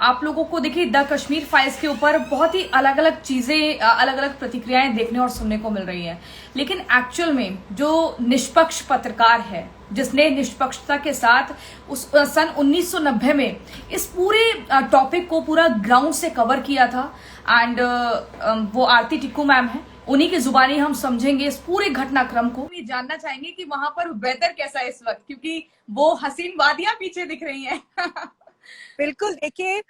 आप लोगों को देखिए द कश्मीर फाइल्स के ऊपर बहुत ही अलग अलग चीजें, अलग अलग प्रतिक्रियाएं देखने और सुनने को मिल रही हैं। लेकिन एक्चुअल में जो निष्पक्ष पत्रकार है, जिसने निष्पक्षता के साथ उस सन 1990 में इस पूरे टॉपिक को पूरा ग्राउंड से कवर किया था, एंड वो आरती टिक्कू मैम है। उन्हीं की जुबानी हम समझेंगे इस पूरे घटनाक्रम को। ये जानना चाहेंगे कि वहां पर वेदर कैसा है इस वक्त, क्योंकि वो हसीन वादियां पीछे दिख रही हैं। बिल्कुल, देखिए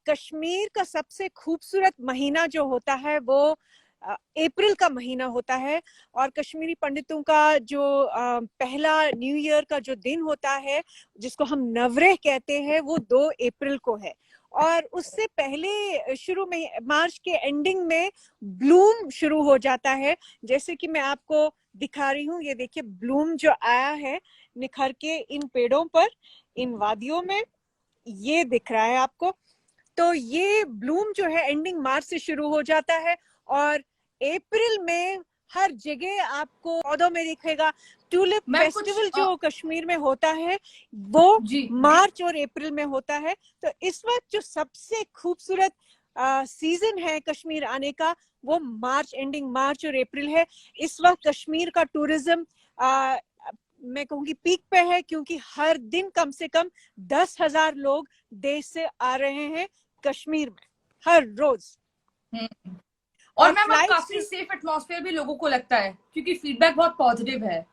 कश्मीर का सबसे खूबसूरत महीना जो होता है वो अप्रैल का महीना होता है। और कश्मीरी पंडितों का जो पहला न्यू ईयर का जो दिन होता है, जिसको हम नवरेह कहते हैं, वो 2 अप्रैल को है। और उससे पहले शुरू में मार्च के एंडिंग में ब्लूम शुरू हो जाता है। जैसे कि मैं आपको दिखा रही हूँ, ये देखिए ब्लूम जो आया है निखर के इन पेड़ों पर, इन वादियों में, ये दिख रहा है आपको। तो ये ब्लूम जो है एंडिंग मार्च से शुरू हो जाता है और अप्रैल में हर जगह आपको पौधों में दिखेगा। ट्यूलिप फेस्टिवल जो कश्मीर में होता है वो मार्च और अप्रैल में होता है। तो इस वक्त जो सबसे खूबसूरत सीजन है कश्मीर आने का, वो एंडिंग मार्च और अप्रैल है। इस वक्त कश्मीर का टूरिज्म मैं कहूंगी पीक पे है, क्योंकि हर दिन कम से कम 10,000 लोग देश से आ रहे हैं कश्मीर में हर रोज। और मैम अब काफी सेफ एटमॉस्फेयर भी लोगों को लगता है, क्योंकि फीडबैक बहुत पॉजिटिव है।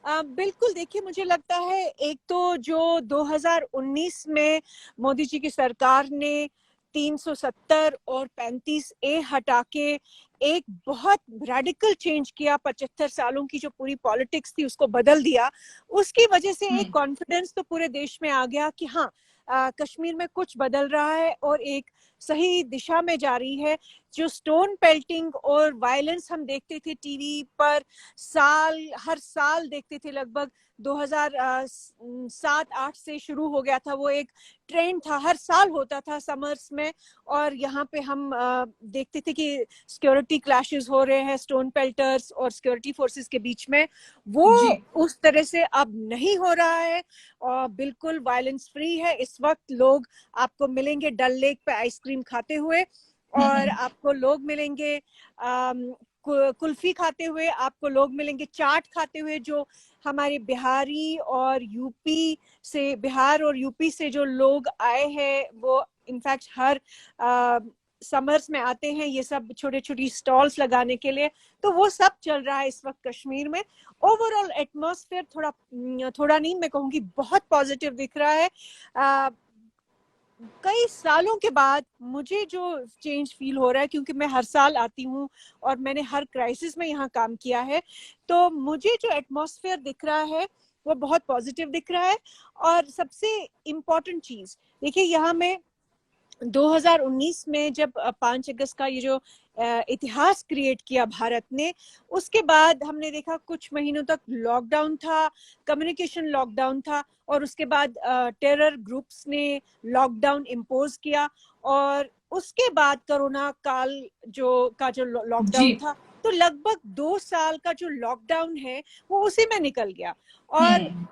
बिल्कुल, देखिए मुझे लगता है एक तो जो 2019 में मोदी जी की सरकार ने 370 और 35A हटा के एक बहुत रेडिकल चेंज किया, 75 सालों की जो पूरी पॉलिटिक्स थी उसको बदल दिया। उसकी वजह से एक कॉन्फिडेंस तो पूरे देश में आ गया कि हाँ, कश्मीर में कुछ बदल रहा है और एक सही दिशा में जा रही है। जो स्टोन पेल्टिंग और वायलेंस हम देखते थे टीवी पर, हर साल देखते थे, लगभग 2007-8 से शुरू हो गया था, वो एक ट्रेंड था, हर साल होता था समर्स में। और यहाँ पे हम देखते थे कि सिक्योरिटी क्लैशेस हो रहे हैं स्टोन पेल्टर्स और सिक्योरिटी फोर्सेस के बीच में। वो उस तरह से अब नहीं हो रहा है और बिल्कुल वायलेंस फ्री है। इस वक्त लोग आपको मिलेंगे डल लेक पे आइसक्रीम खाते हुए, और आपको लोग मिलेंगे कुल्फी खाते हुए, आपको लोग मिलेंगे चाट खाते हुए। जो हमारे बिहार और यूपी से जो लोग आए हैं, वो इनफैक्ट हर समर्स में आते हैं ये सब छोटे छोटी स्टॉल्स लगाने के लिए। तो वो सब चल रहा है इस वक्त कश्मीर में। ओवरऑल एटमॉस्फेयर थोड़ा नहीं, मैं कहूँगी बहुत पॉजिटिव दिख रहा है। कई सालों के बाद मुझे जो चेंज फील हो रहा है, क्योंकि मैं हर साल आती हूँ और मैंने हर क्राइसिस में यहाँ काम किया है, तो मुझे जो एटमॉस्फेयर दिख रहा है वो बहुत पॉजिटिव दिख रहा है। और सबसे इम्पोर्टेंट चीज देखिए, यहाँ में 2019 में जब 5 अगस्त का ये जो इतिहास क्रिएट किया भारत ने, उसके बाद हमने देखा कुछ महीनों तक लॉकडाउन था, कम्युनिकेशन लॉकडाउन था, और उसके बाद टेरर ग्रुप्स ने लॉकडाउन इम्पोज किया। और उसके बाद कोरोना काल जो लॉकडाउन था, तो लगभग 2 साल का जो लॉकडाउन है वो उसी में निकल गया। और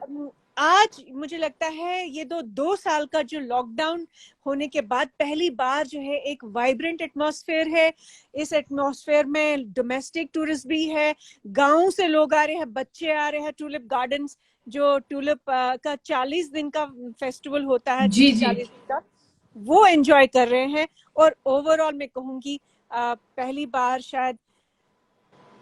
आज मुझे लगता है ये 2 साल का जो लॉकडाउन होने के बाद पहली बार जो है एक वाइब्रेंट एटमॉस्फेयर है। इस एटमॉस्फेयर में डोमेस्टिक टूरिस्ट भी है, गांव से लोग आ रहे हैं, बच्चे आ रहे हैं। टूलिप गार्डन्स, जो टूलिप का 40 दिन का फेस्टिवल होता है, 30-40 दिन का, वो एंजॉय कर रहे हैं। और ओवरऑल मैं कहूंगी पहली बार शायद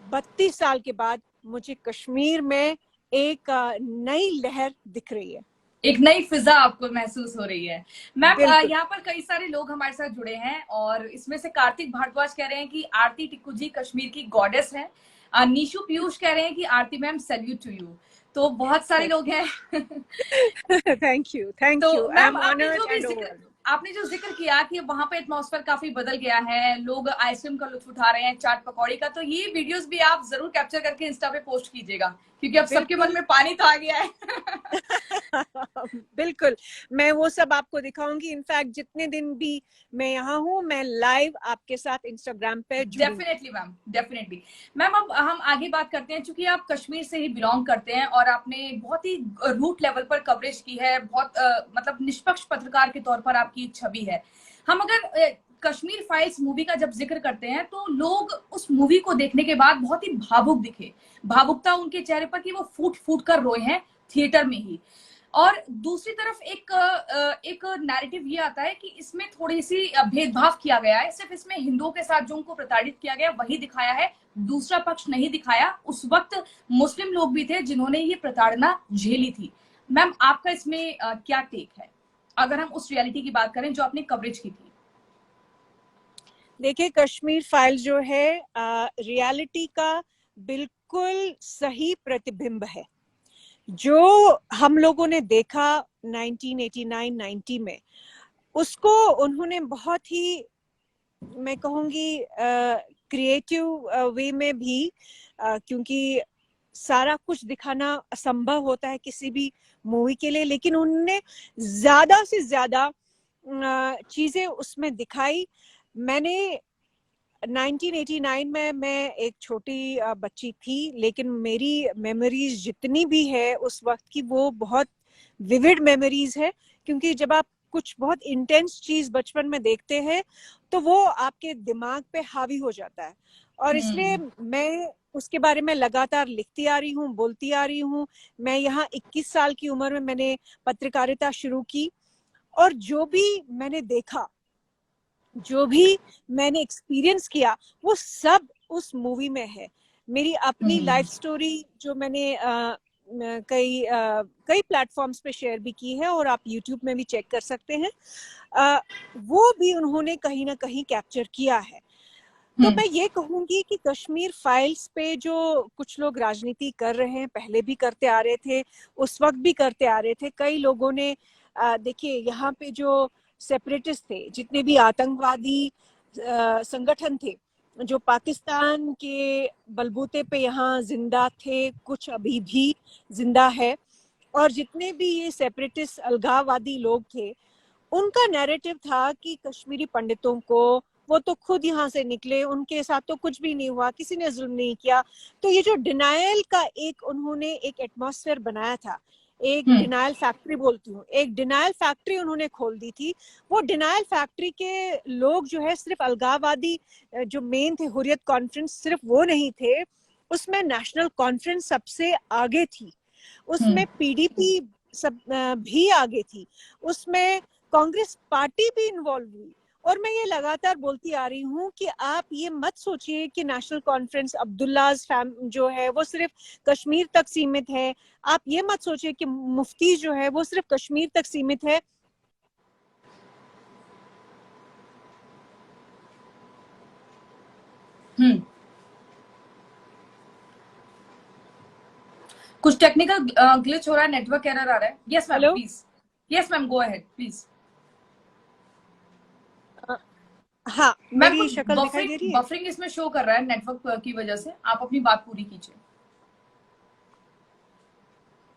32 साल के बाद मुझे कश्मीर में एक नई लहर दिख रही है, एक नई फिजा आपको महसूस हो रही है। मैम यहाँ पर कई सारे लोग हमारे साथ जुड़े हैं, और इसमें से कार्तिक भारद्वाज कह रहे हैं कि आरती टिक्कू जी कश्मीर की गॉडेस हैं। नीशू पीयूष कह रहे हैं कि Aarti ma'am salute to you. तो बहुत सारे लोग हैं। Thank you I am honoured and awed. आपने जो जिक्र किया कि वहां पे एटमॉस्फेयर काफी बदल गया है, लोग आइसक्रीम का लुत्फ उठा रहे हैं, चाट पकौड़ी का, तो ये वीडियोस भी आप जरूर कैप्चर करके इंस्टा पे पोस्ट कीजिएगा, क्योंकि अब सबके मन में पानी तो आ गया है। बिल्कुल, मैं वो सब आपको दिखाऊंगी। इनफैक्ट जितने दिन भी मैं यहाँ हूँ, मैं लाइव आपके साथ इंस्टाग्राम पे डेफिनेटली मैम, डेफिनेटली। मैम अब हम आगे बात करते हैं, क्योंकि आप कश्मीर से ही बिलोंग करते हैं और आपने बहुत ही रूट लेवल पर कवरेज की है, बहुत मतलब निष्पक्ष पत्रकार के तौर पर आप की छवि है। हम अगर कश्मीर फाइल्स मूवी का जब जिक्र करते हैं तो लोग उस मूवी को देखने के बाद बहुत ही भावुक दिखे, भावुकता उनके चेहरे पर कि वो फूट फूट कर रोए हैं थिएटर में ही। और दूसरी तरफ एक नैरेटिव ये आता है कि इसमें थोड़ी सी भेदभाव किया गया है, सिर्फ इसमें हिंदुओं के साथ जो उनको प्रताड़ित किया गया वही दिखाया है, दूसरा पक्ष नहीं दिखाया। उस वक्त मुस्लिम लोग भी थे जिन्होंने ये प्रताड़ना झेली थी। मैम आपका इसमें क्या टेक है, अगर हम उस रियलिटी की बात करें जो आपने कवरेज की थी? देखिए, कश्मीर फाइल जो है रियलिटी का बिल्कुल सही प्रतिबिंब है। जो हम लोगों ने देखा 1989-90 में, उसको उन्होंने बहुत ही, मैं कहूँगी, क्रिएटिव वे में भी, क्योंकि सारा कुछ दिखाना असंभव होता है किसी भी मूवी के लिए, लेकिन उन्होंने ज्यादा से ज्यादा चीजें उसमें दिखाई। मैंने 1989 में मैं एक छोटी बच्ची थी, लेकिन मेरी मेमोरीज जितनी भी है उस वक्त की वो बहुत विविड मेमोरीज है, क्योंकि जब आप कुछ बहुत इंटेंस चीज बचपन में देखते हैं तो वो आपके दिमाग पे हावी हो जाता है। और इसलिए मैं उसके बारे में लगातार लिखती आ रही हूँ, बोलती आ रही हूँ। मैं यहाँ 21 साल की उम्र में मैंने पत्रकारिता शुरू की, और जो भी मैंने देखा, जो भी मैंने एक्सपीरियंस किया, वो सब उस मूवी में है। मेरी अपनी लाइफ स्टोरी जो मैंने कई प्लेटफॉर्म्स पे शेयर भी की है, और आप यूट्यूब में भी चेक कर सकते हैं, वो भी उन्होंने कहीं ना कहीं कैप्चर किया है। तो मैं ये कहूंगी कि कश्मीर फाइल्स पे जो कुछ लोग राजनीति कर रहे हैं, पहले भी करते आ रहे थे, उस वक्त भी करते आ रहे थे। कई लोगों ने देखिए, यहाँ पे जो सेपरेटिस्ट थे, जितने भी आतंकवादी संगठन थे जो पाकिस्तान के बलबूते पे यहाँ जिंदा थे, कुछ अभी भी जिंदा है, और जितने भी ये सेपरेटिस्ट अलगाववादी लोग थे, उनका नैरेटिव था कि कश्मीरी पंडितों को, वो तो खुद यहाँ से निकले, उनके साथ तो कुछ भी नहीं हुआ, किसी ने जुल्म नहीं किया। तो ये जो डिनायल का उन्होंने एक एटमॉस्फेयर बनाया था, एक डिनायल फैक्ट्री बोलती हूँ, एक डिनायल फैक्ट्री उन्होंने खोल दी थी। वो डिनायल फैक्ट्री के लोग जो है सिर्फ अलगाववादी जो मेन थे, हुर्रियत कॉन्फ्रेंस, सिर्फ वो नहीं थे, उसमें नेशनल कॉन्फ्रेंस सबसे आगे थी, उसमें पीडीपी सब भी आगे थी, उसमें कांग्रेस पार्टी भी इन्वॉल्व हुई। और मैं ये लगातार बोलती आ रही हूँ कि आप ये मत सोचिए कि नेशनल कॉन्फ्रेंस अब्दुल्लाज जो है वो सिर्फ कश्मीर तक सीमित है। आप ये मत सोचिए कि मुफ्ती जो है वो सिर्फ कश्मीर तक सीमित है। कुछ टेक्निकल ग्लिच हो रहा है, नेटवर्क एरर आ रहा है। Yes ma'am, please. Yes ma'am, go ahead please. हाँ, मेरी शक्ल दिखाई दे रही है? बफरिंग इसमें शो कर रहा है नेटवर्क की वजह से। आप अपनी बात पूरी कीजिए।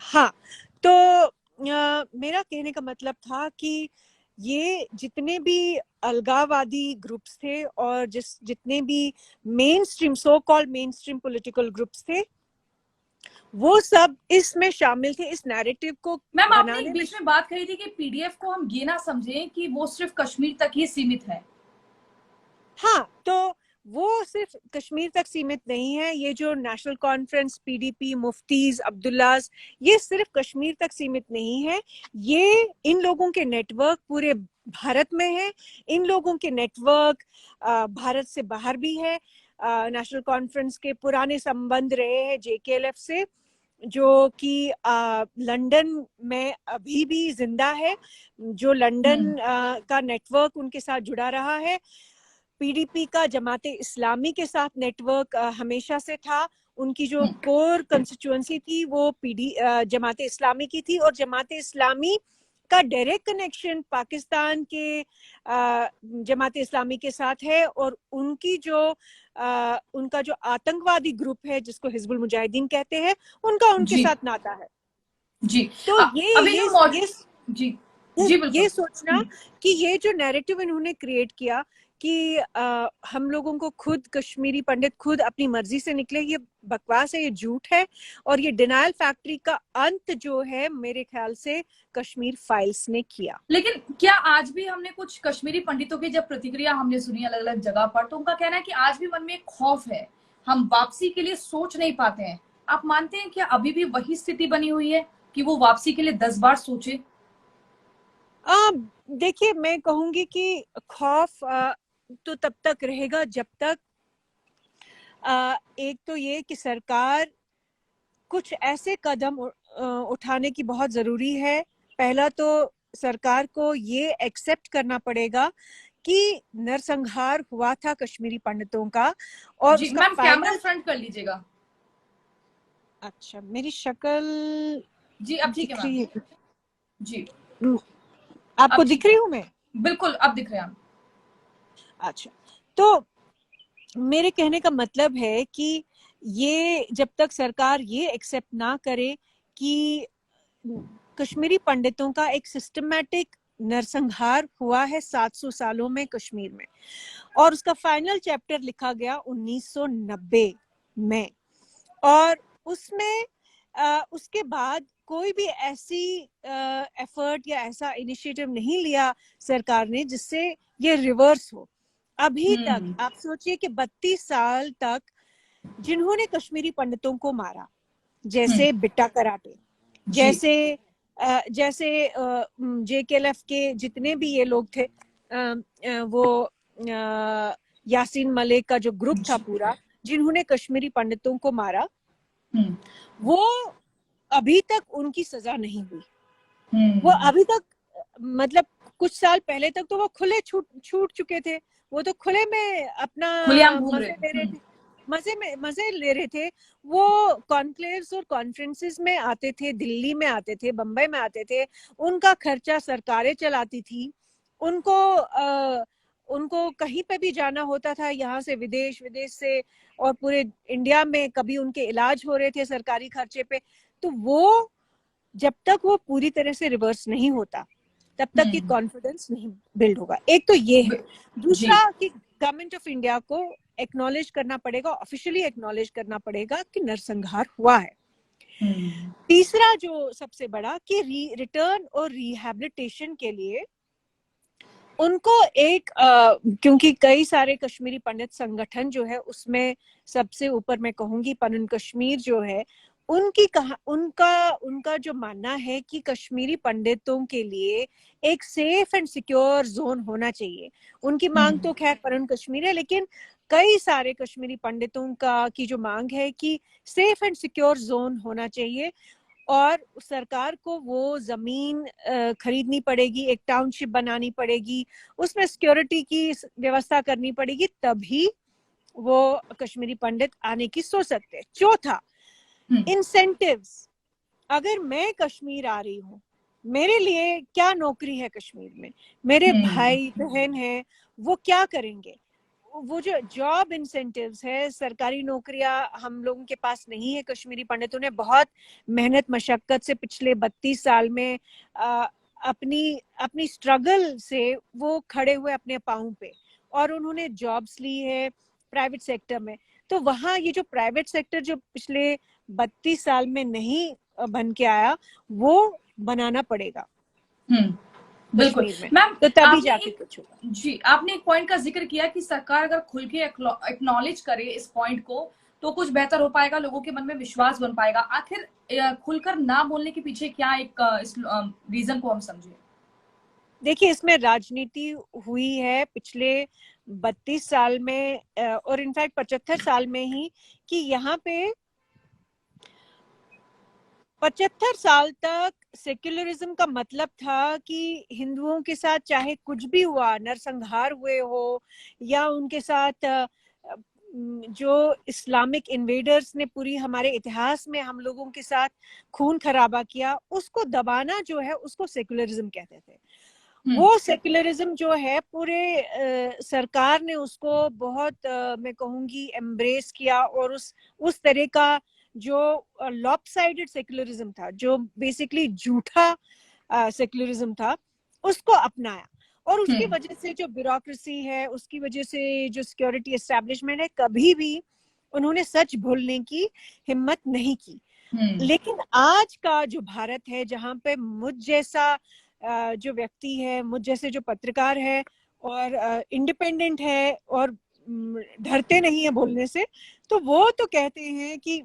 हाँ, तो मेरा कहने का मतलब था कि ये जितने भी अलगाववादी ग्रुप्स थे और जितने भी main stream, so called main stream political groups थे, वो सब इसमें शामिल थे, इस नैरेटिव को मैम आपने बीच में बात कही थी कि पीडीएफ को हम ये ना समझें कि वो सिर्फ कश्मीर तक ही सीमित है। हाँ, तो वो सिर्फ कश्मीर तक सीमित नहीं है। ये जो नेशनल कॉन्फ्रेंस, पीडीपी, मुफ्तीज, अब्दुल्लाज, ये सिर्फ कश्मीर तक सीमित नहीं है। ये इन लोगों के नेटवर्क पूरे भारत में है। इन लोगों के नेटवर्क भारत से बाहर भी है। नेशनल कॉन्फ्रेंस के पुराने संबंध रहे हैं जेकेएलएफ से, जो कि लंदन में अभी भी जिंदा है, जो लंदन का नेटवर्क उनके साथ जुड़ा रहा है। पीडीपी का जमाते इस्लामी के साथ नेटवर्क हमेशा से था। उनकी जो कोर कंस्टिट्यूएंसी थी वो जमाते इस्लामी की थी, और जमाते इस्लामी का डायरेक्ट कनेक्शन पाकिस्तान के जमाते इस्लामी के साथ है। और उनकी जो उनका जो आतंकवादी ग्रुप है जिसको हिजबुल मुजाहिदीन कहते हैं, उनका उनके साथ नाता है। जी। तो अभी ये जी जी बिल्कुल। ये सोचना कि ये जो नैरेटिव इन्होंने क्रिएट किया कि हम लोगों को खुद कश्मीरी पंडित खुद अपनी मर्जी से निकले, ये बकवास है, ये झूठ है। और ये डिनायल फैक्ट्री का अंत जो है मेरे ख्याल से कश्मीर फाइल्स ने किया। लेकिन क्या आज भी हमने कुछ कश्मीरी पंडितों की जब प्रतिक्रिया हमने सुनी अलग अलग जगह पर, तो उनका कहना है कि आज भी मन में एक खौफ है, हम वापसी के लिए सोच नहीं पाते हैं। आप मानते हैं क्या अभी भी वही स्थिति बनी हुई है कि वो वापसी के लिए 10 बार सोचे? देखिए, मैं कहूंगी कि खौफ तो तब तक रहेगा जब तक एक तो ये कि सरकार कुछ ऐसे कदम उठाने की बहुत जरूरी है। पहला तो सरकार को ये एक्सेप्ट करना पड़ेगा कि नरसंहार हुआ था कश्मीरी पंडितों का, और जी उसका मैम, कैमरा फाइनल। फ्रंट कर लीजिएगा। अच्छा, मेरी शक्ल जी अब ठीक है दिख मैम। रही है? जी आपको अब दिख ठीक रही है, हूँ मैं? बिल्कुल अब दिख रहे हैं आप। अच्छा, तो मेरे कहने का मतलब है कि ये जब तक सरकार ये एक्सेप्ट ना करे कि कश्मीरी पंडितों का एक सिस्टमैटिक नरसंहार हुआ है 700 सालों में कश्मीर में, और उसका फाइनल चैप्टर लिखा गया 1990 में, और उसमें उसके बाद कोई भी ऐसी एफर्ट या ऐसा इनिशिएटिव नहीं लिया सरकार ने जिससे ये रिवर्स हो। अभी तक आप सोचिए कि 32 साल तक जिन्होंने कश्मीरी पंडितों को मारा, जैसे बिट्टा कराटे, जी जैसे JKLF के जितने भी ये लोग थे, वो यासीन मलिक का जो ग्रुप था पूरा, जिन्होंने कश्मीरी पंडितों को मारा, वो अभी तक उनकी सजा नहीं हुई। वो अभी तक, मतलब कुछ साल पहले तक तो वो खुले छूट चुके थे, वो तो खुले में अपना खुलेआम घूम मजे ले रहे थे, मजे ले रहे थे। वो कॉन्क्लेव्स और कॉन्फ्रेंसेस में आते थे, दिल्ली में आते थे, बम्बई में आते थे, उनका खर्चा सरकारें चलाती थी। उनको कहीं पे भी जाना होता था, यहाँ से विदेश, विदेश से और पूरे इंडिया में कभी उनके इलाज हो रहे थे सरकारी खर्चे पे। तो वो जब तक वो पूरी तरह से रिवर्स नहीं होता तब तक ये कॉन्फिडेंस नहीं बिल्ड होगा। एक तो ये है। दूसरा कि गवर्नमेंट ऑफ इंडिया को एक्नॉलेज करना पड़ेगा, ऑफिशियली एक्नॉलेज करना पड़ेगा कि नरसंहार हुआ है। तीसरा जो सबसे बड़ा कि रिटर्न और रिहैबिलिटेशन के लिए उनको एक क्योंकि कई सारे कश्मीरी पंडित संगठन जो है उसमें सबसे ऊपर मैं कहूंगी पनन कश्मीर जो है, उनका जो मानना है कि कश्मीरी पंडितों के लिए एक सेफ एंड सिक्योर जोन होना चाहिए। उनकी मांग तो खैर पनन कश्मीर है, लेकिन कई सारे कश्मीरी पंडितों की जो मांग है कि सेफ एंड सिक्योर जोन होना चाहिए, और सरकार को वो जमीन खरीदनी पड़ेगी, एक टाउनशिप बनानी पड़ेगी, उसमें सिक्योरिटी की व्यवस्था करनी पड़ेगी, तभी वो कश्मीरी पंडित आने की सोच सकते हैं। चौथा, इंसेंटिव्स। अगर मैं कश्मीर आ रही हूँ, मेरे लिए क्या नौकरी है कश्मीर में, मेरे भाई बहन हैं, वो क्या करेंगे? वो जो जॉब इंसेंटिव्स है, सरकारी नौकरियां हम लोगों के पास नहीं है। कश्मीरी पंडितों ने बहुत मेहनत मशक्कत से पिछले 32 साल में अपनी स्ट्रगल से वो खड़े हुए अपने पांव पे, और उन्होंने जॉब्स ली है प्राइवेट सेक्टर में। तो वहाँ ये जो प्राइवेट सेक्टर जो पिछले 32 साल में नहीं बन के आया, वो बनाना पड़ेगा बिल्कुल कश्मीर में, मैम। तो तभी जाके कुछ होगा। जी आपने एक पॉइंट का जिक्र किया कि सरकार अगर खुल के एक्नॉलेज करे इस पॉइंट को तो कुछ बेहतर हो पाएगा, लोगों के मन में विश्वास बन पाएगा। आखिर खुलकर ना बोलने के पीछे क्या एक इस रीजन को हम समझे? देखिए, इसमें राजनीति हुई है पिछले 32 साल में, और इनफैक्ट 75 साल में ही, कि यहाँ पे 75 साल तक सेक्युलरिज्म का मतलब था कि हिंदुओं के साथ चाहे कुछ भी हुआ, नरसंहार हुए हो या उनके साथ जो इस्लामिक इन्वेडर्स ने पूरी हमारे इतिहास में हम लोगों के साथ खून खराबा किया, उसको दबाना जो है उसको सेक्युलरिज्म कहते थे। वो सेक्युलरिज्म जो है पूरे सरकार ने उसको बहुत मैं कहूंगी एम्ब्रेस किया, और उस तरह का जो लॉपसाइडेड सेक्युलरिज्म था, जो बेसिकली झूठा सेक्युलरिज्म था, उसको अपनाया। और उसकी हम्म। वजह से जो ब्यूरोक्रेसी है, उसकी वजह से जो सिक्योरिटी एस्टेब्लिशमेंट है, कभी भी उन्होंने सच बोलने की हिम्मत नहीं की। हम्म। लेकिन आज का जो भारत है, जहाँ पे मुझ जैसा जो व्यक्ति है, मुझ जैसे जो पत्रकार है और इंडिपेंडेंट है और डरते नहीं है बोलने से, तो वो तो कहते हैं कि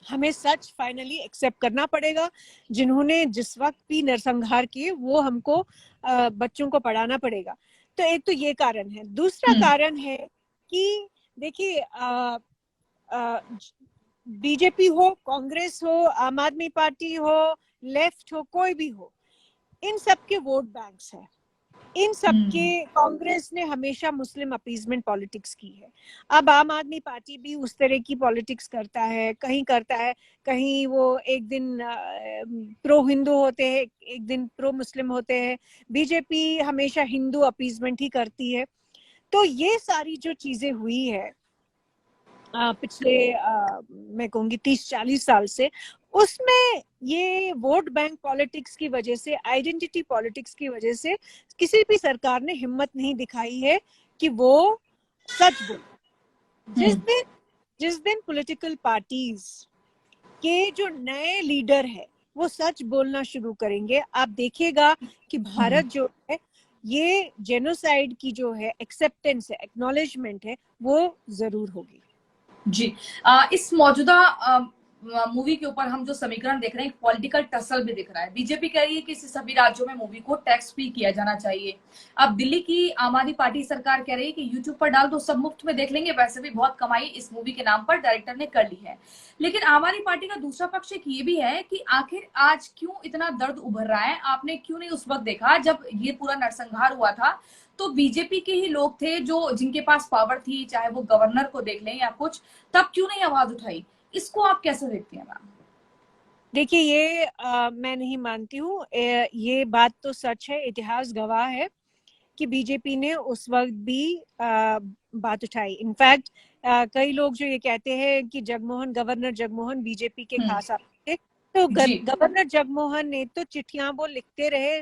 हमें सच फाइनली एक्सेप्ट करना पड़ेगा। जिन्होंने जिस वक्त भी नरसंहार किए वो हमको बच्चों को पढ़ाना पड़ेगा। तो एक तो ये कारण है। दूसरा हम्म। कारण है कि देखिए, बीजेपी हो, कांग्रेस हो, आम आदमी पार्टी हो, लेफ्ट हो, कोई भी हो, इन सबके वोट बैंक्स है। इन सबके, हम्म। कांग्रेस ने हमेशा मुस्लिम अपीजमेंट पॉलिटिक्स की है। अब आम आदमी पार्टी भी उस तरह की पॉलिटिक्स करता है, कहीं करता है, कहीं वो एक दिन प्रो हिंदू होते हैं, एक दिन प्रो मुस्लिम होते हैं। बीजेपी हमेशा हिंदू अपीजमेंट ही करती है। तो ये सारी जो चीजें हुई है पिछले मैं कहूंगी 30-40 साल से, उसमें ये वोट बैंक पॉलिटिक्स की वजह से, आइडेंटिटी पॉलिटिक्स की वजह से किसी भी सरकार ने हिम्मत नहीं दिखाई है कि वो सच बोले। हम्म। जिस दिन पॉलिटिकल पार्टीज के जो नए लीडर है वो सच बोलना शुरू करेंगे, आप देखिएगा कि भारत जो है, ये जेनोसाइड की जो है एक्सेप्टेंस है, एक्नॉलेजमेंट है, वो जरूर होगी। जी। इस मौजूदा मूवी के ऊपर हम जो समीकरण देख रहे हैं, पॉलिटिकल टसल भी दिख रहा है। बीजेपी कह रही है कि सभी राज्यों में मूवी को टैक्स फ्री किया जाना चाहिए। अब दिल्ली की आम आदमी पार्टी सरकार कह रही है कि यूट्यूब पर डाल दो, सब मुफ्त में देख लेंगे, वैसे भी बहुत कमाई इस मूवी के नाम पर डायरेक्टर ने कर ली है। लेकिन आम आदमी पार्टी का दूसरा पक्ष एक ये भी है कि आखिर आज क्यों इतना दर्द उभर रहा है। आपने क्यों नहीं उस वक्त देखा जब ये पूरा नरसंहार हुआ था, तो बीजेपी के ही लोग थे जो जिनके पास पावर थी, चाहे वो गवर्नर को देख लें या कुछ, तब क्यों नहीं आवाज उठाई। इसको आप कैसे देखती हैं मैम? देखिए, ये मैं नहीं मानती हूँ। ये बात तो सच है, इतिहास गवाह है कि बीजेपी ने उस वक्त भी बात उठाई। इनफैक्ट कई लोग जो ये कहते हैं कि जगमोहन, गवर्नर जगमोहन बीजेपी के खास आदमी थे, तो जी। गवर्नर जगमोहन ने तो चिट्ठियां वो लिखते रहे।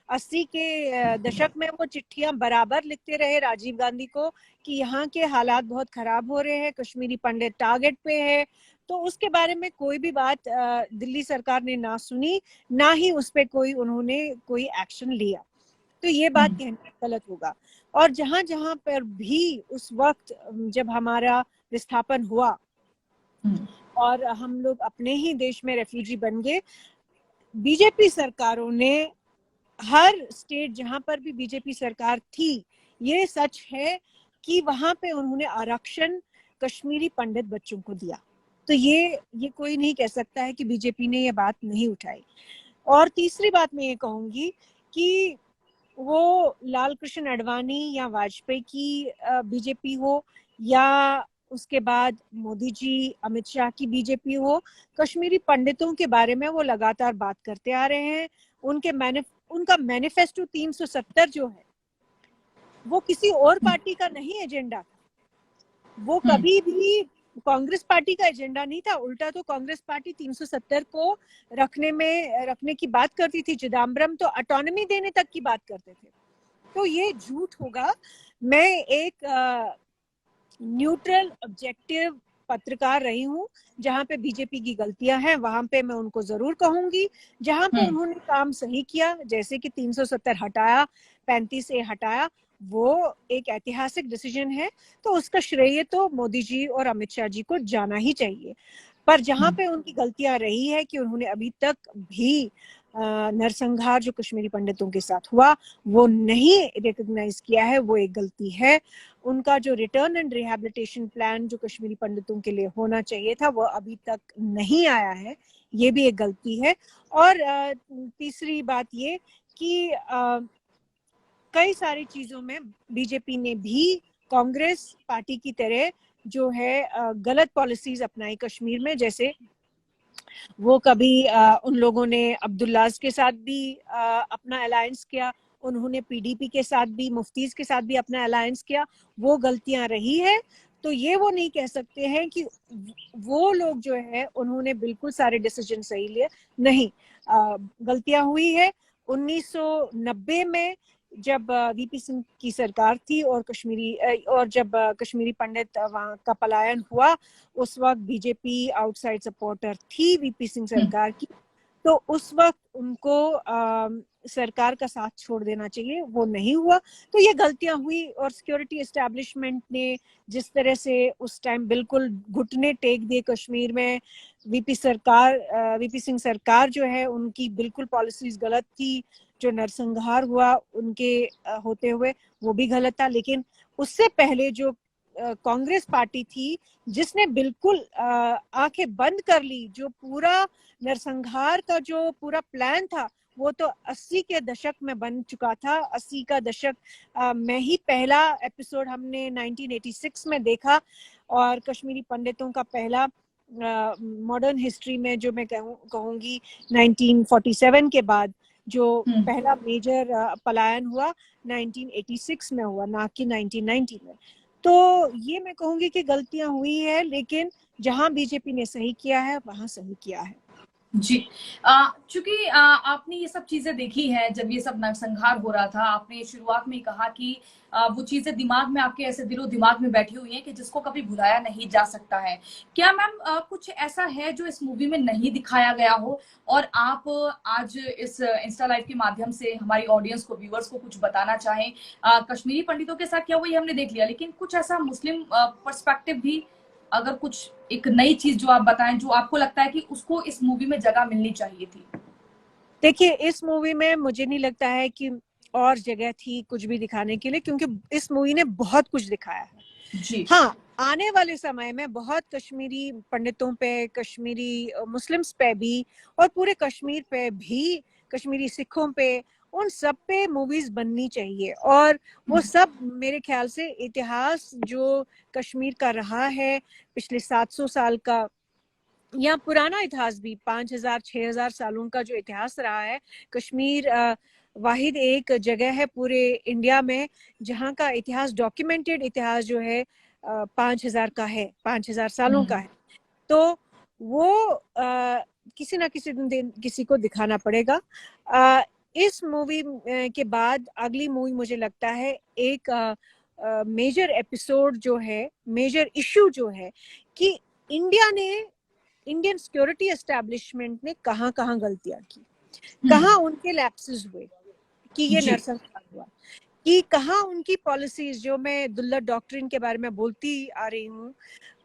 80 के दशक में वो चिट्ठियां बराबर लिखते रहे राजीव गांधी को कि यहाँ के हालात बहुत खराब हो रहे हैं, कश्मीरी पंडित टारगेट पे है। तो उसके बारे में कोई भी बात दिल्ली सरकार ने ना सुनी, ना ही उस पर कोई उन्होंने कोई एक्शन लिया। तो ये बात कहना गलत होगा। और जहां जहां पर भी उस वक्त जब हमारा विस्थापन हुआ और हम लोग अपने ही देश में रेफ्यूजी बन गए, बीजेपी सरकारों ने, हर स्टेट जहां पर भी बीजेपी सरकार थी, ये सच है कि वहां पे उन्होंने आरक्षण कश्मीरी पंडित बच्चों को दिया। तो ये कोई नहीं कह सकता है कि बीजेपी ने ये बात नहीं उठाई। और तीसरी बात मैं ये कहूंगी कि वो लाल कृष्ण आडवाणी या वाजपेयी की बीजेपी हो, या उसके बाद मोदी जी, अमित शाह की बीजेपी हो, कश्मीरी पंडितों के बारे में वो लगातार बात करते आ रहे हैं। उनका मैनिफेस्टो 370 जो है, वो किसी और पार्टी का नहीं एजेंडा था। वो कभी भी कांग्रेस पार्टी का एजेंडा नहीं था। उल्टा तो कांग्रेस पार्टी 370 को रखने की बात करती थी। चिदम्बरम तो ऑटोनॉमी देने तक की बात करते थे। तो ये झूठ होगा। मैं एक न्यूट्रल ऑब्जेक्टिव पत्रकार रही हूँ। जहां पे बीजेपी की गलतियां हैं वहां पे मैं उनको जरूर कहूंगी। जहां पे उन्होंने काम सही किया, जैसे कि 370 हटाया, 35 ए हटाया, वो एक ऐतिहासिक डिसीजन है। तो उसका श्रेय तो मोदी जी और अमित शाह जी को जाना ही चाहिए। पर जहां पे उनकी गलतियां रही है कि उन्होंने अभी तक भी नरसंहार जो कश्मीरी पंडितों के साथ हुआ वो नहीं रिकॉग्नाइज किया है, वो एक गलती है। उनका जो रिटर्न एंड रिहैबिलिटेशन प्लान जो कश्मीरी पंडितों के लिए होना चाहिए था, वो अभी तक नहीं आया है, ये भी एक गलती है। और तीसरी बात ये कि कई सारी चीजों में बीजेपी ने भी कांग्रेस पार्टी की तरह जो है गलत पॉलिसीज अपनाई कश्मीर में। जैसे वो कभी उन लोगों ने अब्दुल्लाज के साथ भी अपना अलायंस किया, उन्होंने पीडीपी के साथ भी, मुफ्तीज के साथ भी अपना अलायंस किया। वो गलतियां रही है। तो ये वो नहीं कह सकते हैं कि वो लोग जो है उन्होंने बिल्कुल सारे डिसीजन सही लिए। नहीं, गलतियां हुई है। 1990 में जब वीपी सिंह की सरकार थी और जब कश्मीरी पंडित वहाँ का पलायन हुआ, उस वक्त बीजेपी आउटसाइड सपोर्टर थी वीपी सिंह सरकार की। तो उस वक्त उनको सरकार का साथ छोड़ देना चाहिए, वो नहीं हुआ। तो ये गलतियां हुई और सिक्योरिटी एस्टेब्लिशमेंट ने जिस तरह से उस टाइम बिल्कुल घुटने टेक दिए कश्मीर में, वीपी सिंह सरकार जो है उनकी बिल्कुल पॉलिसीज गलत थी। जो नरसंहार हुआ उनके होते हुए वो भी गलत था। लेकिन उससे पहले जो कांग्रेस पार्टी थी जिसने बिल्कुल आंखें बंद कर ली, जो पूरा नरसंहार का जो पूरा प्लान था वो तो 80 के दशक में बन चुका था। 80 का दशक में ही पहला एपिसोड हमने 1986 में देखा और कश्मीरी पंडितों का पहला मॉडर्न हिस्ट्री में जो मैं कहूँगी 1947 के बाद जो पहला मेजर पलायन हुआ 1986 में हुआ, ना कि 1990 में। तो ये मैं कहूँगी कि गलतियां हुई है, लेकिन जहां बीजेपी ने सही किया है वहां सही किया है। जी, चूंकि आपने ये सब चीजें देखी है, जब ये सब नरसंहार हो रहा था, आपने शुरुआत में कहा कि वो चीजें दिमाग में आपके ऐसे दिलो दिमाग में बैठी हुई हैं कि जिसको कभी भुलाया नहीं जा सकता है। क्या मैम कुछ ऐसा है जो इस मूवी में नहीं दिखाया गया हो और आप आज इस इंस्टा लाइव के माध्यम से हमारी ऑडियंस को, व्यूअर्स को कुछ बताना चाहें? कश्मीरी पंडितों के साथ क्या हुआ ये हमने देख लिया, लेकिन कुछ ऐसा मुस्लिम पर्सपेक्टिव भी, अगर कुछ एक नई चीज जो आप बताएं जो आपको लगता है कि उसको इस मूवी में जगह मिलनी चाहिए थी। देखिए, इस मूवी में मुझे नहीं लगता है कि और जगह थी कुछ भी दिखाने के लिए, क्योंकि इस मूवी ने बहुत कुछ दिखाया है। जी हाँ, आने वाले समय में बहुत कश्मीरी पंडितों पे, कश्मीरी मुस्लिम्स पे भी और पूरे कश्मीर पे भी, कश्मीरी सिखों पे, उन सब पे मूवीज बननी चाहिए। और वो सब मेरे ख्याल से इतिहास जो कश्मीर का रहा है पिछले 700 साल का, या पुराना इतिहास भी 5000-6000 सालों का जो इतिहास रहा है, कश्मीर वाहिद एक जगह है पूरे इंडिया में जहाँ का इतिहास, डॉक्यूमेंटेड इतिहास जो है 5000 का है, 5000 सालों का है। तो वो किसी ना किसी दिन किसी को दिखाना पड़ेगा। इस मूवी के बाद अगली मूवी मुझे लगता है एक मेजर एपिसोड जो है, मेजर इशू जो है कि इंडियन सिक्योरिटी एस्टेब्लिशमेंट ने कहाँ गलतियां की, कहाँ उनके लैप्सेस हुए कि ये नरसंहार हुआ, कि कहाँ उनकी पॉलिसीज, जो मैं दुल्लत डॉक्ट्रिन के बारे में बोलती आ रही हूँ,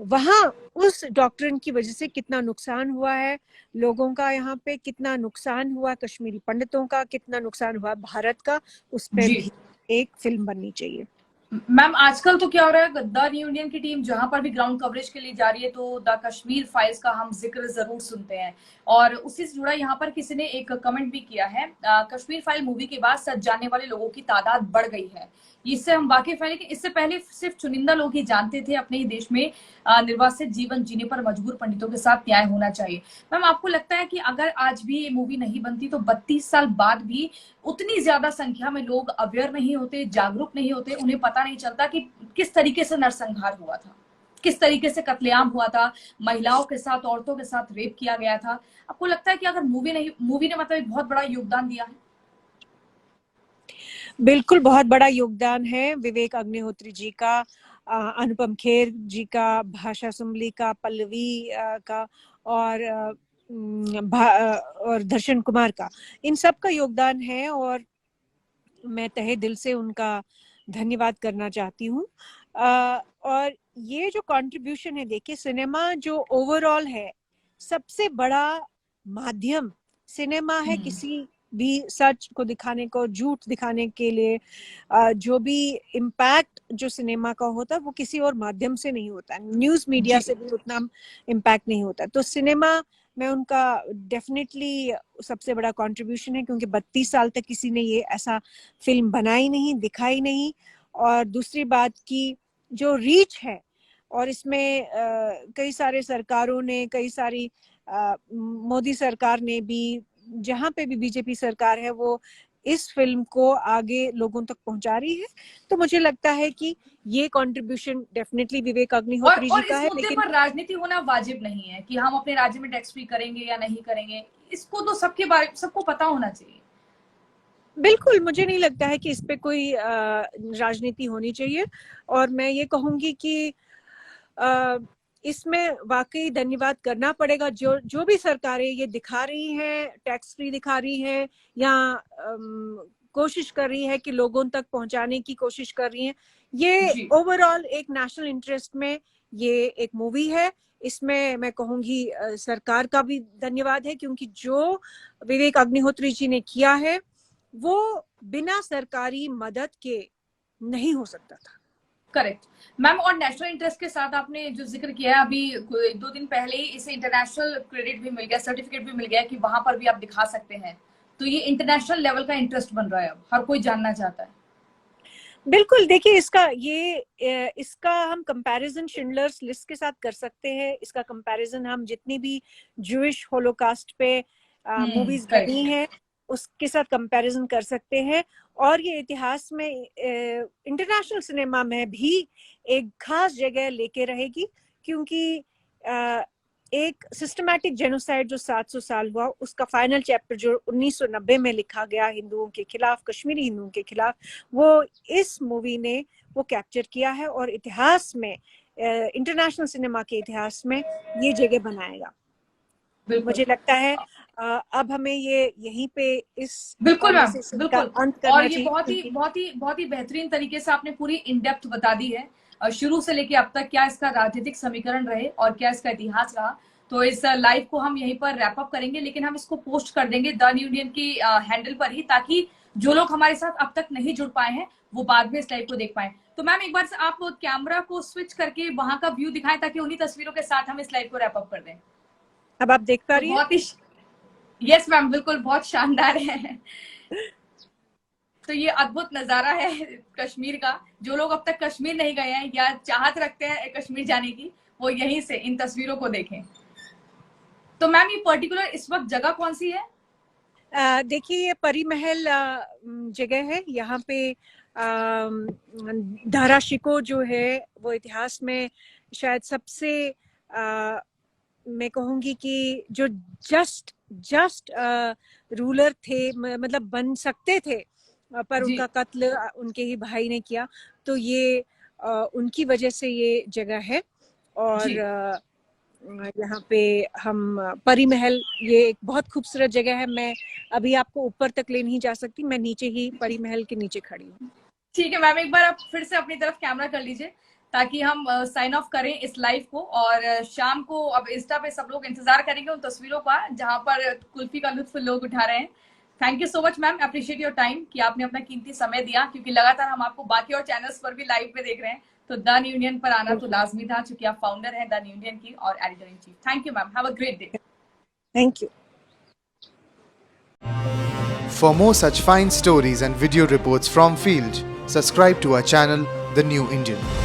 वहां उस डॉक्ट्रिन की वजह से कितना नुकसान हुआ है लोगों का, यहाँ पे कितना नुकसान हुआ कश्मीरी पंडितों का, कितना नुकसान हुआ भारत का, उस पर भी एक फिल्म बननी चाहिए। मैम, आजकल तो क्या हो रहा है, द न्यू इंडियन की टीम जहां पर भी ग्राउंड कवरेज के लिए जा रही है तो द कश्मीर फाइल्स का हम जिक्र जरूर सुनते हैं। और उसी से जुड़ा यहाँ पर किसी ने एक कमेंट भी किया है, कश्मीर फाइल मूवी के बाद सच जानने वाले लोगों की तादाद बढ़ गई है। इससे हम वाकिफ है कि इससे पहले सिर्फ चुनिंदा लोग ही जानते थे अपने ही देश में निर्वासित जीवन जीने पर मजबूर पंडितों के साथ न्याय होना चाहिए। मैम, आपको लगता है कि अगर आज भी ये मूवी नहीं बनती तो 32 साल बाद भी उतनी ज्यादा संख्या में लोग अवेयर नहीं होते, जागरूक नहीं होते, उन्हें पता नहीं चलता कि किस तरीके से नरसंहार हुआ था, किस तरीके से कत्लेआम हुआ था, महिलाओं के साथ, औरतों के साथ रेप किया गया था? आपको लगता है कि अगर मूवी ने मतलब एक बहुत बड़ा योगदान दिया है? बिल्कुल, बहुत बड़ा योगदान है विवेक अग्निहोत्री जी का, अनुपम खेर जी का, भाषा सुमली का, पल्लवी का और दर्शन कुमार का, इन सब का योगदान है और मैं तहे दिल से उनका धन्यवाद करना चाहती हूँ। और ये जो कंट्रीब्यूशन है, देखिए सिनेमा जो ओवरऑल है, सबसे बड़ा माध्यम सिनेमा है किसी भी सच को दिखाने को, झूठ दिखाने के लिए। जो भी इम्पैक्ट जो सिनेमा का होता है वो किसी और माध्यम से नहीं होता, न्यूज मीडिया से भी उतना इम्पैक्ट नहीं होता। तो सिनेमा में उनका डेफिनेटली सबसे बड़ा कंट्रीब्यूशन है, क्योंकि 32 साल तक किसी ने ये ऐसा फिल्म बनाई नहीं, दिखाई नहीं। और दूसरी बात की जो रीच है, और इसमें कई सारे सरकारों ने, कई सारी मोदी सरकार ने भी, जहाँ पे भी बीजेपी सरकार है, वो इस फिल्म को आगे लोगों तक पहुंचा रही है। तो मुझे लगता है कि ये कंट्रीब्यूशन डेफिनेटली विवेक अग्निहोत्री जी का है। लेकिन पर राजनीति होना वाजिब नहीं है कि हम अपने राज्य में टैक्स फ्री करेंगे या नहीं करेंगे, इसको तो सबको पता होना चाहिए। बिल्कुल, मुझे नहीं लगता है कि इस पे कोई राजनीति होनी चाहिए, और मैं ये कहूंगी कि इसमें वाकई धन्यवाद करना पड़ेगा जो जो भी सरकारें ये दिखा रही हैं, टैक्स फ्री दिखा रही हैं, या कोशिश कर रही है कि लोगों तक पहुंचाने की कोशिश कर रही हैं। ये जी ओवरऑल एक नेशनल इंटरेस्ट में ये एक मूवी है। इसमें मैं कहूंगी सरकार का भी धन्यवाद है, क्योंकि जो विवेक अग्निहोत्री जी ने किया है वो बिना सरकारी मदद के नहीं हो सकता था। Correct ma'am. और नेशनल इंटरेस्ट के साथ आपने जो जिक्र किया है, अभी 2 दिन पहले ही इसे इंटरनेशनल क्रेडिट भी मिल गया, सर्टिफिकेट भी मिल गया कि वहां पर भी आप दिखा सकते हैं। तो ये इंटरनेशनल लेवल का इंटरेस्ट बन रहा है, अब हर कोई जानना चाहता है। बिल्कुल, देखिए इसका हम कंपैरिजन शिंडलर्स लिस्ट के साथ कर सकते हैं। इसका कंपैरिजन हम जितनी भी जूइश होलोकास्ट पे मूवीज बनी हैं उसके साथ कंपैरिजन कर सकते हैं। और ये इतिहास में इंटरनेशनल सिनेमा में भी एक खास जगह लेके रहेगी, क्योंकि एक सिस्टमैटिक जेनोसाइड जो 700 साल हुआ, उसका फाइनल चैप्टर जो 1990 में लिखा गया हिंदुओं के खिलाफ, कश्मीरी हिंदुओं के खिलाफ, वो इस मूवी ने वो कैप्चर किया है, और इतिहास में इंटरनेशनल सिनेमा के इतिहास में ये जगह बनाएगा। मुझे लगता है अब हमें ये यहीं पे इस बिल्कुल मैम, बिल्कुल। अंत करना और ये चाहिए। बहुत ही बेहतरीन तरीके से आपने पूरी इन डेप्थ बता दी है, शुरू से लेके अब तक, क्या इसका राजनीतिक समीकरण रहे और क्या इसका इतिहास रहा। तो इस लाइव को हम यहीं पर रैप अप करेंगे, लेकिन हम इसको पोस्ट कर देंगे द न्यू इंडियन की हैंडल पर ही, ताकि जो लोग हमारे साथ अब तक नहीं जुड़ पाए हैं वो बाद में इस लाइव को देख पाए। तो मैम एक बार से आप कैमरा को स्विच करके वहां का व्यू दिखाएं, ताकि उन्हीं तस्वीरों के साथ हम इस लाइव को रैप अप कर दें। अब आप देख पा रही हैं? बहुत ही यस मैम, बिल्कुल, बहुत शानदार है। तो ये अद्भुत नजारा है कश्मीर का। जो लोग अब तक कश्मीर नहीं गए हैं या चाहत रखते हैं कश्मीर जाने की, वो यहीं से इन तस्वीरों को देखें। तो मैम ये पर्टिकुलर इस वक्त जगह कौन सी है? देखिए, ये परी महल जगह है। यहाँ पे दारा शिकोह जो है वो इतिहास में शायद सबसे मैं कहूंगी कि जो जस्ट रूलर थे, मतलब बन सकते थे, पर उनका कत्ल उनके ही भाई ने किया। तो ये उनकी वजह से ये जगह है। और यहाँ पे हम परी महल, ये एक बहुत खूबसूरत जगह है। मैं अभी आपको ऊपर तक ले नहीं जा सकती, मैं नीचे ही परी महल के नीचे खड़ी हूँ। ठीक है मैम, एक बार आप फिर से अपनी तरफ कैमरा कर लीजिए ताकि हम साइन ऑफ करें इस लाइव को। और शाम को अब इंस्टा पे सब लोग इंतजार करेंगे उन तस्वीरों का जहां पर कुल्फी का लुत्फ लोग उठा रहे हैं। Thank you so much ma'am, appreciate your time कि आपने अपना कीमती समय दिया, क्योंकि लगातार हम आपको बाकी और चैनल्स पर भी लाइव पे देख रहे हैं। तो द न्यू इंडियन पर आना तो लाजमी था, चूंकि आप फाउंडर हैं द न्यू इंडियन की और editor in chief. Thank you ma'am, have a great day. Thank you. For more such fine stories and video reports from field, subscribe to our channel, The New Indian.